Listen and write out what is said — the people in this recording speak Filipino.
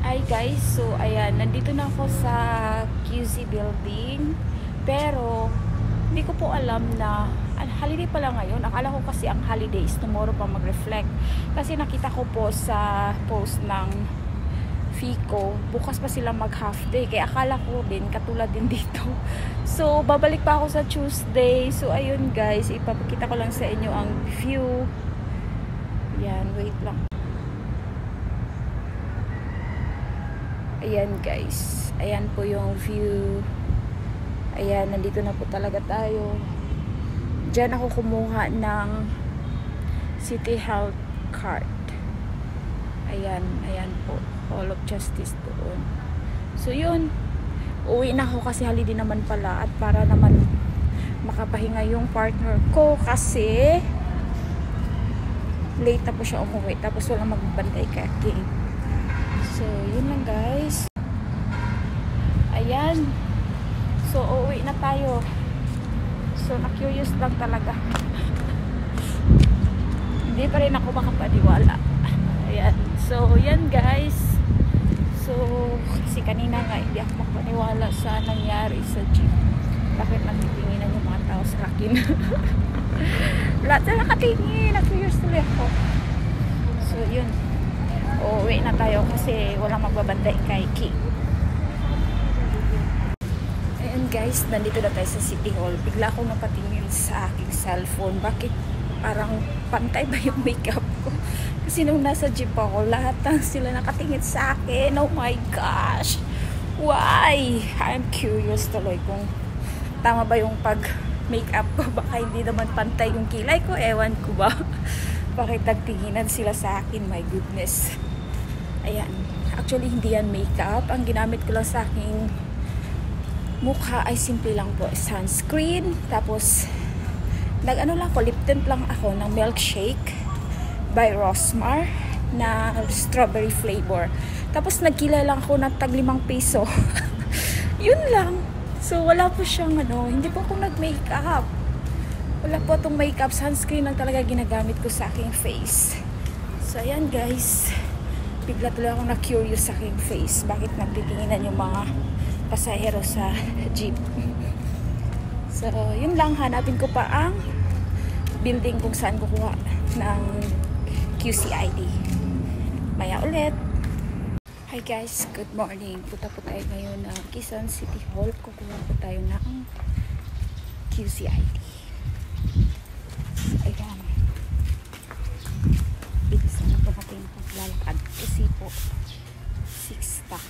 Hi guys, so ayan, nandito na ako sa QC building. Pero hindi ko po alam na holiday pala ngayon. Akala ko kasi ang holiday is tomorrow pa mag-reflect. Kasi nakita ko po sa post ng FICO, bukas pa sila mag half day. Kaya akala ko din katulad din dito. So babalik pa ako sa Tuesday. So ayun guys, ipapakita ko lang sa inyo ang view. Yan, wait lang. Ayan guys, ayan po yung view. Ayan, nandito na po talaga tayo. Diyan ako kumuha ng City Health card. Ayan, ayan po, Hall of Justice doon. So yun, uwi na ako kasi holiday naman pala. At para naman makapahinga yung partner ko kasi late na po siya umuwi. Tapos walang magbantay kay King. So, yun lang guys. Ayan. So, uuwi na tayo. So, na-curious lang talaga. Hindi pa rin ako makapaniwala. Ayan. So, yan guys. So, kasi kanina nga hindi ako makapaniwala sa nangyari sa jeep. Bakit nagtitinginan yung mga tao sa akin? Lahat na nakatingin. Na-curious tuloy ako. So, yun. Uuwi na tayo kasi walang magbabantay kay King. Ayan guys, nandito na tayo sa City Hall. Bigla akong napatingin sa aking cellphone. Bakit parang pantay ba yung makeup ko? Kasi nung nasa jeep ako, lahat ng sila nakatingin sa akin. Oh my gosh! Why? I'm curious tuloy kung tama ba yung pag-makeup ko. Baka hindi naman pantay yung kilay ko. Ewan ko ba? Bakit nagtinginan sila sa akin? My goodness. Ayan. Actually, hindi yan makeup. Ang ginamit ko lang sa aking mukha ay simple lang po. Sunscreen. Tapos, nag-ano lang ko, lip tint lang ako ng milkshake by Rosmar na strawberry flavor. Tapos, nagkilay lang ako ng tag 5 piso. Yun lang. So, wala po siyang hindi po ako nag-makeup. Wala po itong makeup. Sunscreen lang talaga ginagamit ko sa aking face. So, ayan guys. Bigla tuloy akong na-curious sa aking face. Bakit nagtitinginan yung mga pasahero sa jeep. So, yun lang. Hanapin ko pa ang building kung saan kukuha ng QCID. Maya ulit. Hi guys. Good morning. Punta po tayo ngayon ng Quezon City Hall. Kukuha po tayo ng QCID. Ayan. Bilis na po natin paglalakad kasi po 6 pa.